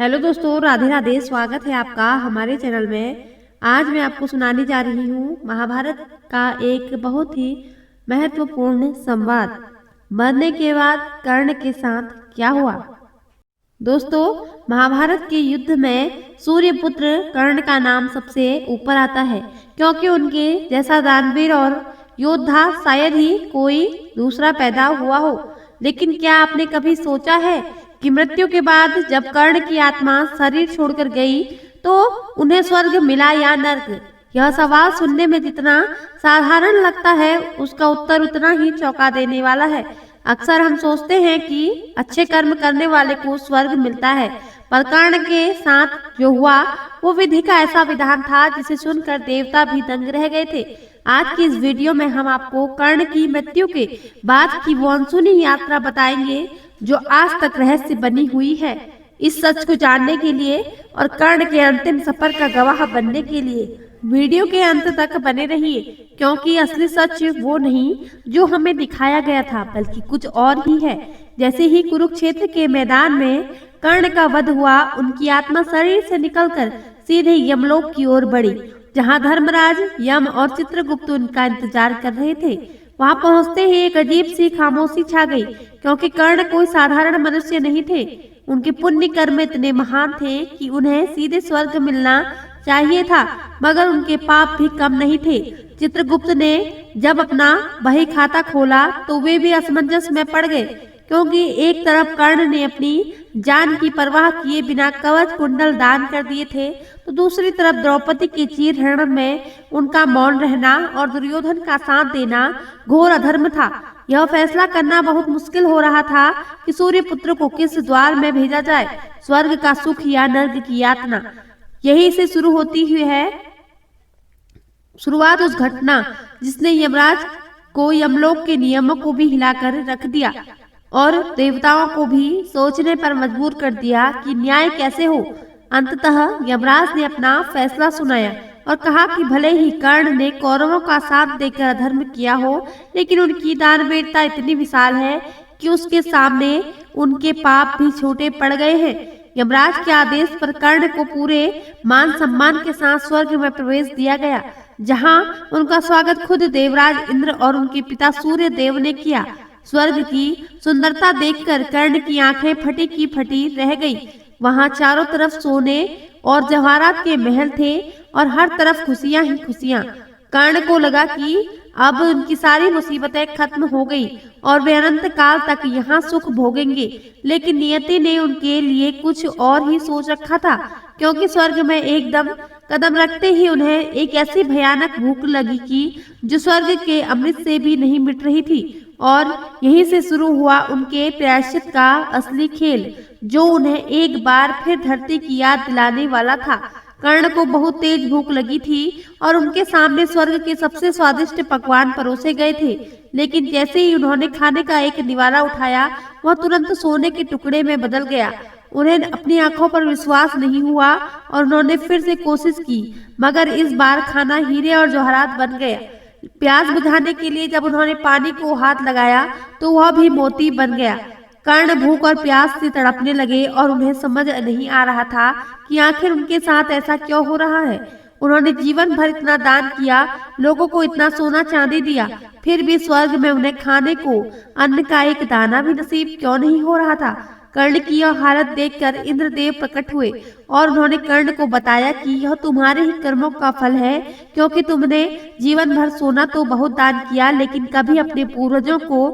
Hello दोस्तों, राधे राधे। स्वागत है आपका हमारे चैनल में। आज मैं आपको सुनाने जा रही हूँ महाभारत का एक बहुत ही महत्वपूर्ण संवाद। मरने के बाद कर्ण के साथ क्या हुआ। दोस्तों, महाभारत के युद्ध में सूर्यपुत्र कर्ण का नाम सबसे ऊपर आता है, क्योंकि उनके जैसा दानवीर और योद्धा शायद ही कोई दूसरा पैदा हुआ हो। लेकिन क्या आपने कभी सोचा है कि मृत्यु के बाद जब कर्ण की आत्मा शरीर छोड़कर गई तो उन्हें स्वर्ग मिला या नर्क। यह सवाल सुनने में जितना साधारण लगता है, उसका उत्तर उतना ही चौंका देने वाला है। अक्सर हम सोचते हैं कि अच्छे कर्म करने वाले को स्वर्ग मिलता है, पर कर्ण के साथ जो हुआ वो विधि का ऐसा विधान था जिसे सुनकर देवता भी दंग रह गए थे। आज की इस वीडियो में हम आपको कर्ण की मृत्यु के बाद की वो अनसुनी यात्रा बताएंगे जो आज तक रहस्य बनी हुई है। इस सच को जानने के लिए और कर्ण के अंतिम सफर का गवाह बनने के लिए वीडियो के अंत तक बने रहिए, क्योंकि असली सच वो नहीं जो हमें दिखाया गया था, बल्कि कुछ और ही है। जैसे ही कुरुक्षेत्र के मैदान में कर्ण का वध हुआ, उनकी आत्मा शरीर से निकलकर सीधे यमलोक की ओर बढ़ी, जहां धर्मराज, यम और चित्रगुप्त उनका इंतजार कर रहे थे। वहां पहुंचते ही एक अजीब सी खामोशी छा गई, क्योंकि कर्ण कोई साधारण मनुष्य नहीं थे। उनके पुण्य कर्म इतने महान थे कि उन्हें सीधे स्वर्ग मिलना चाहिए था, मगर उनके पाप भी कम नहीं थे। चित्रगुप्त ने जब अपना बही खाता खोला तो वे भी असमंजस में पड़ गए, क्योंकि एक तरफ कर्ण ने अपनी जान की परवाह किए बिना कवच कुंडल दान कर दिए थे, तो दूसरी तरफ द्रौपदी के चीरहरण में उनका मौन रहना और दुर्योधन का साथ देना घोर अधर्म था। यह फैसला करना बहुत मुश्किल हो रहा था कि सूर्यपुत्र को किस द्वार में भेजा जाए, स्वर्ग का सुख या नर्क की यातना। यही से शुरू होती हुई है शुरुआत उस घटना जिसने यमराज को यमलोक के नियमों को भी हिलाकर रख दिया और देवताओं को भी सोचने पर मजबूर कर दिया कि न्याय कैसे हो। अंततः यमराज ने अपना फैसला सुनाया और कहा कि भले ही कर्ण ने कौरवों का साथ देकर अधर्म किया हो, लेकिन उनकी दानवीरता इतनी विशाल है कि उसके सामने उनके पाप भी छोटे पड़ गए हैं। यमराज के आदेश पर कर्ण को पूरे मान सम्मान के साथ स्वर्ग में प्रवेश दिया गया, जहां उनका स्वागत खुद देवराज इंद्र और उनके पिता सूर्य देव ने किया। स्वर्ग की सुंदरता देखकर कर्ण की आंखें फटी की फटी रह गई। वहां चारों तरफ सोने और जवाहरात के महल थे और हर तरफ खुशियां ही खुशियां। कर्ण को लगा कि अब उनकी सारी मुसीबतें खत्म हो गई और वे अनंत काल तक यहाँ सुख भोगेंगे। लेकिन नियति ने उनके लिए कुछ और ही सोच रखा था, क्योंकि स्वर्ग में एकदम कदम रखते ही उन्हें एक ऐसी भयानक भूख लगी कि जो स्वर्ग के अमृत से भी नहीं मिट रही थी। और यहीं से शुरू हुआ उनके प्रायश्चित का असली खेल, जो उन्हें एक बार फिर धरती की याद दिलाने वाला था। कर्ण को बहुत तेज भूख लगी थी और उनके सामने स्वर्ग के सबसे स्वादिष्ट पकवान परोसे गए थे, लेकिन जैसे ही उन्होंने खाने का एक निवाला उठाया, वह तुरंत सोने के टुकड़े में बदल गया। उन्हें अपनी आंखों पर विश्वास नहीं हुआ और उन्होंने फिर से कोशिश की, मगर इस बार खाना हीरे और जवाहरात बन गया। प्यास बुझाने के लिए जब उन्होंने पानी को हाथ लगाया तो वह भी मोती बन गया। कर्ण भूख और प्यास से तड़पने लगे और उन्हें समझ नहीं आ रहा था कि आखिर उनके साथ ऐसा क्यों हो रहा है। उन्होंने जीवन भर इतना दान किया, लोगों को इतना सोना चांदी दिया, फिर भी स्वर्ग में उन्हें खाने को अन्न का एक दाना भी नसीब क्यों नहीं हो रहा था। कर्ण की यह हालत देखकर इंद्रदेव प्रकट हुए और उन्होंने कर्ण को बताया कि यह तुम्हारे ही कर्मों का फल है, क्योंकि तुमने जीवन भर सोना तो बहुत दान किया, लेकिन कभी अपने पूर्वजों को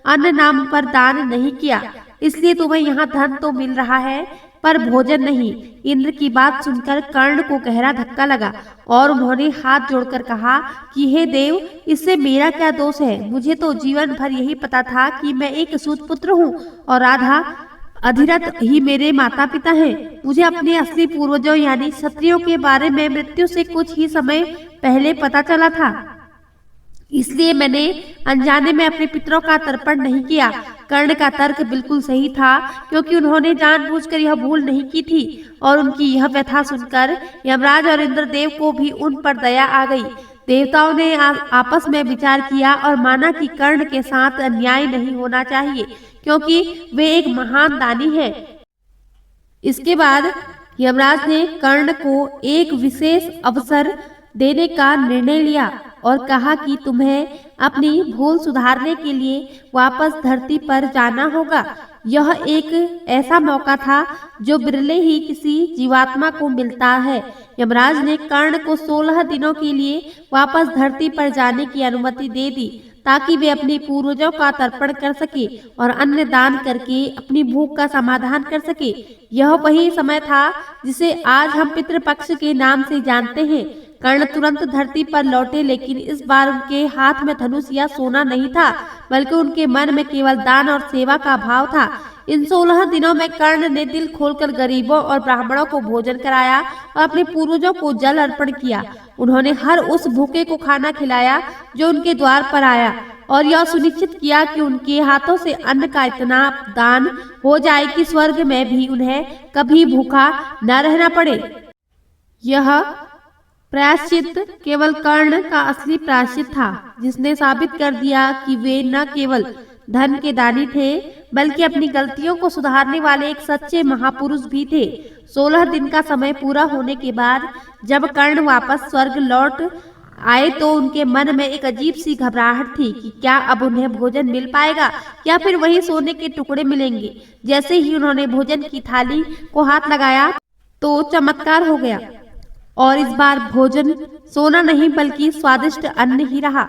अन्न नाम पर दान नहीं किया, इसलिए तुम्हें यहाँ धन तो मिल रहा है पर भोजन नहीं। इंद्र की बात सुनकर कर्ण को गहरा धक्का लगा और उन्होंने हाथ जोड़कर कहा कि हे देव, इससे मेरा क्या दोष है। मुझे तो जीवन भर यही पता था कि मैं एक सूत पुत्र हूँ और राधा अधिरथ ही मेरे माता पिता हैं। मुझे अपने असली पूर्वजों यानी क्षत्रियों के बारे में मृत्यु से कुछ ही समय पहले पता चला था, इसलिए मैंने अनजाने में अपने पितरों का तर्पण नहीं किया। कर्ण का तर्क बिल्कुल सही था, क्योंकि उन्होंने जानबूझकर यह भूल नहीं की थी। और उनकी यह व्यथा सुनकर यमराज और इंद्रदेव को भी उन पर दया आ गई। देवताओं ने आपस में विचार किया और माना कि कर्ण के साथ अन्याय नहीं होना चाहिए, क्योंकि वे एक महान दानी है। इसके बाद यमराज ने कर्ण को एक विशेष अवसर देने का निर्णय लिया और कहा कि तुम्हें अपनी भूल सुधारने के लिए वापस धरती पर जाना होगा। यह एक ऐसा मौका था जो बिरले ही किसी जीवात्मा को मिलता है। यमराज ने कर्ण को 16 दिनों के लिए वापस धरती पर जाने की अनुमति दे दी ताकि वे अपने पूर्वजों का तर्पण कर सके और अन्न दान करके अपनी भूख का समाधान कर सके। यह वही समय था जिसे आज हम पितृपक्ष के नाम से जानते हैं। कर्ण तुरंत धरती पर लौटे, लेकिन इस बार उनके हाथ में धनुष या सोना नहीं था, बल्कि उनके मन में केवल दान और सेवा का भाव था। इन 16 दिनों में कर्ण ने दिल खोलकर गरीबों और ब्राह्मणों को भोजन कराया और अपने पूर्वजों को जल अर्पण किया। उन्होंने हर उस भूखे को खाना खिलाया जो उनके द्वार पर आया और यह सुनिश्चित किया कि उनके हाथों से अन्न का इतना दान हो जाए कि स्वर्ग में भी उन्हें कभी भूखा न रहना पड़े। यह प्रायश्चित केवल कर्ण का असली प्रायश्चित था, जिसने साबित कर दिया कि वे न केवल धन के दानी थे, बल्कि अपनी गलतियों को सुधारने वाले एक सच्चे महापुरुष भी थे। 16 दिन का समय पूरा होने के बाद जब कर्ण वापस स्वर्ग लौट आए तो उनके मन में एक अजीब सी घबराहट थी कि क्या अब उन्हें भोजन मिल पाएगा या फिर वही सोने के टुकड़े मिलेंगे। जैसे ही उन्होंने भोजन की थाली को हाथ लगाया तो चमत्कार हो गया और इस बार भोजन सोना नहीं बल्कि स्वादिष्ट अन्न ही रहा।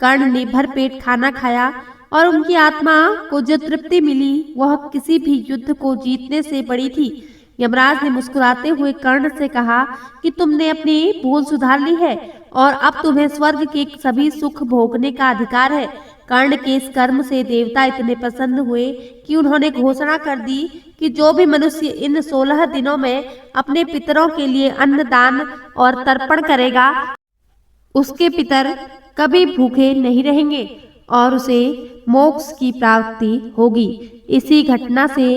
कर्ण ने भरपेट खाना खाया और उनकी आत्मा को जो तृप्ति मिली वह किसी भी युद्ध को जीतने से बड़ी थी। यमराज ने मुस्कुराते हुए कर्ण से कहा कि तुमने अपनी भूल सुधार ली है और अब तुम्हें स्वर्ग के सभी सुख भोगने का अधिकार है। कर्ण के इस कर्म से देवता इतने प्रसन्न हुए कि उन्होंने घोषणा कर दी कि जो भी मनुष्य इन 16 दिनों में अपने पितरों के लिए अन्न दान और तर्पण करेगा, उसके पितर कभी भूखे नहीं रहेंगे और उसे मोक्ष की प्राप्ति होगी। इसी घटना से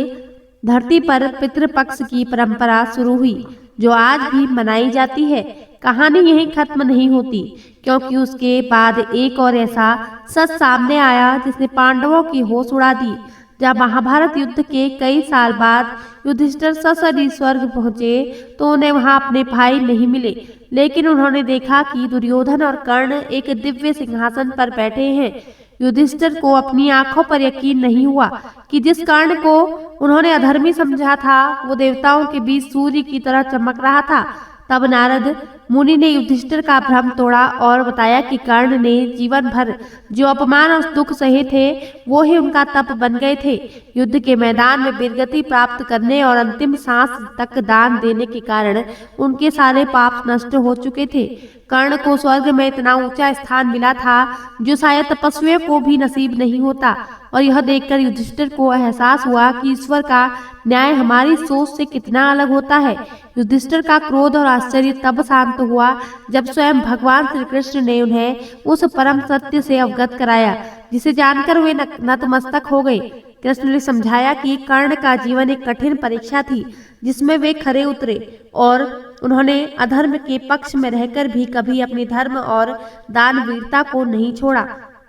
धरती पर पितृपक्ष की परंपरा शुरू हुई, जो आज भी मनाई जाती है। कहानी यहीं खत्म नहीं होती, क्योंकि उसके बाद एक और ऐसा सच सामने आया जिसने पांडवों की होश उड़ा दी। जब महाभारत युद्ध के कई साल बाद युधिष्ठिर ससरी स्वर्ग पहुंचे तो उन्हें वहां अपने भाई नहीं मिले, लेकिन उन्होंने देखा कि दुर्योधन और कर्ण एक दिव्य सिंहासन पर बैठे हैं। युधिष्ठिर को अपनी आंखों पर यकीन नहीं हुआ कि जिस कर्ण को उन्होंने अधर्मी समझा था वो देवताओं के बीच सूर्य की तरह चमक रहा था। तब नारद मुनि ने युधिष्ठिर का भ्रम तोड़ा और बताया कि कर्ण ने जीवन भर जो अपमान और दुख सहे थे वो ही उनका तप बन गए थे। युद्ध के मैदान में वीरगति प्राप्त करने और अंतिम सांस तक दान देने के कारण उनके सारे पाप नष्ट हो चुके थे। कर्ण को स्वर्ग में इतना ऊंचा स्थान मिला था जो शायद तपस्वियों को भी नसीब नहीं होता, और यह देखकर युधिष्ठिर को एहसास हुआ कि ईश्वर का न्याय हमारी सोच से कितना अलग होता है। युधिष्ठिर का क्रोध और आश्चर्य तब शांत हुआ जब स्वयं भगवान श्री कृष्ण ने उन्हें उस परम सत्य से अवगत कराया जिसे जानकर वे नतमस्तक हो गए। कृष्ण ने समझाया कि कर्ण का जीवन एक कठिन परीक्षा थी जिसमें वे खरे उतरे और उन्होंने अधर्म के पक्ष में रहकर भी कभी अपने धर्म और दानवीरता को नहीं छोड़ा।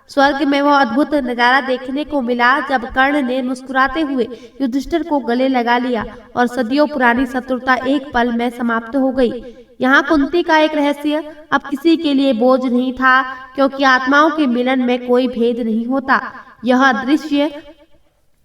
स्वर्ग में वह अद्भुत नजारा देखने को मिला जब कर्ण ने मुस्कुराते हुए युधिष्ठिर को गले लगा लिया और सदियों पुरानी शत्रुता एक पल में समाप्त हो गई। यहाँ कुंती का एक रहस्य अब किसी के लिए बोझ नहीं था, क्योंकि आत्माओं के मिलन में कोई भेद नहीं होता। यह दृश्य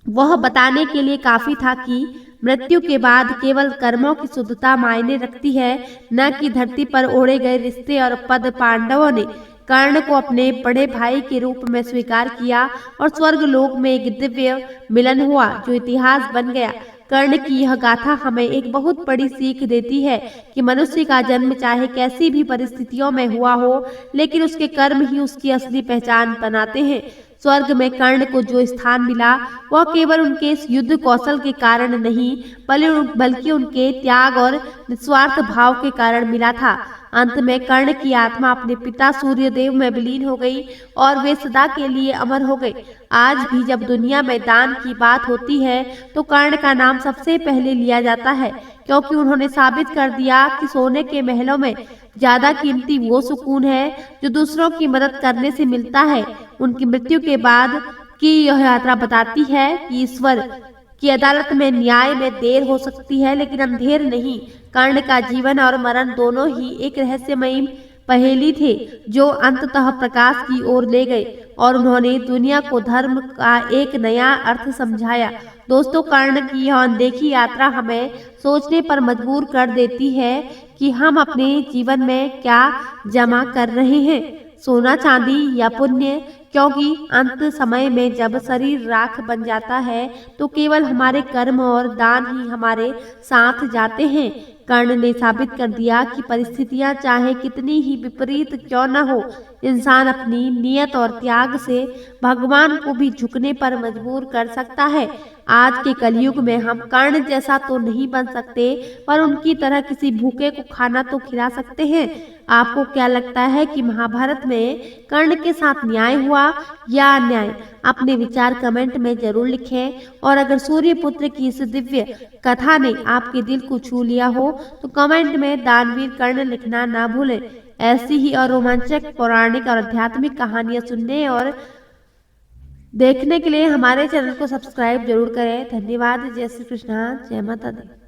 वह बताने के लिए काफी था कि मृत्यु के बाद केवल कर्मों की शुद्धता मायने रखती है, न कि धरती पर ओढ़े गए रिश्ते और पद। पांडवों ने कर्ण को अपने बड़े भाई के रूप में स्वीकार किया और स्वर्ग लोक में एक दिव्य मिलन हुआ जो इतिहास बन गया। कर्ण की यह गाथा हमें एक बहुत बड़ी सीख देती है कि मनुष्य का जन्म चाहे कैसी भी परिस्थितियों में हुआ हो, लेकिन उसके कर्म ही उसकी असली पहचान बनाते हैं। स्वर्ग में कर्ण को जो स्थान मिला वह केवल उनके इस युद्ध कौशल के कारण नहीं, बल्कि उनके त्याग और निस्वार्थ भाव के कारण मिला था। अंत में कर्ण की आत्मा अपने पिता सूर्यदेव में विलीन हो गई और वे सदा के लिए अमर हो गए। आज भी जब दुनिया में दान की बात होती है तो कर्ण का नाम सबसे पहले लिया जाता है, क्योंकि उन्होंने साबित कर दिया कि सोने के महलों में ज्यादा कीमती वो सुकून है जो दूसरों की मदद करने से मिलता है। उनकी मृत्यु के बाद की यह यात्रा बताती है कि ईश्वर कि अदालत में न्याय में देर हो सकती है लेकिन अंधेर नहीं। कर्ण का जीवन और मरण दोनों ही एक रहस्यमयी पहेली थे जो अंततः प्रकाश की ओर ले गए और उन्होंने दुनिया को धर्म का एक नया अर्थ समझाया। दोस्तों, कर्ण की यह अनदेखी यात्रा हमें सोचने पर मजबूर कर देती है कि हम अपने जीवन में क्या जमा कर रहे हैं, सोना चांदी या पुण्य। क्योंकि अंत समय में जब शरीर राख बन जाता है तो केवल हमारे कर्म और दान ही हमारे साथ जाते हैं। कर्ण ने साबित कर दिया कि परिस्थितियां चाहे कितनी ही विपरीत क्यों न हो, इंसान अपनी नियत और त्याग से भगवान को भी झुकने पर मजबूर कर सकता है। आज के कलयुग में हम कर्ण जैसा तो नहीं बन सकते, पर उनकी तरह किसी भूखे को खाना तो खिला सकते हैं। आपको क्या लगता है कि महाभारत में कर्ण के साथ न्याय हुआ या अन्याय? अपने विचार कमेंट में जरूर लिखें। और अगर सूर्यपुत्र की इस दिव्य कथा ने आपके दिल को छू लिया हो तो कमेंट में दानवीर कर्ण लिखना ना भूलें। ऐसी ही और रोमांचक पौराणिक और आध्यात्मिक कहानियां सुनने और देखने के लिए हमारे चैनल को सब्सक्राइब जरूर करें। धन्यवाद। जय श्री कृष्णा, जय माता दी।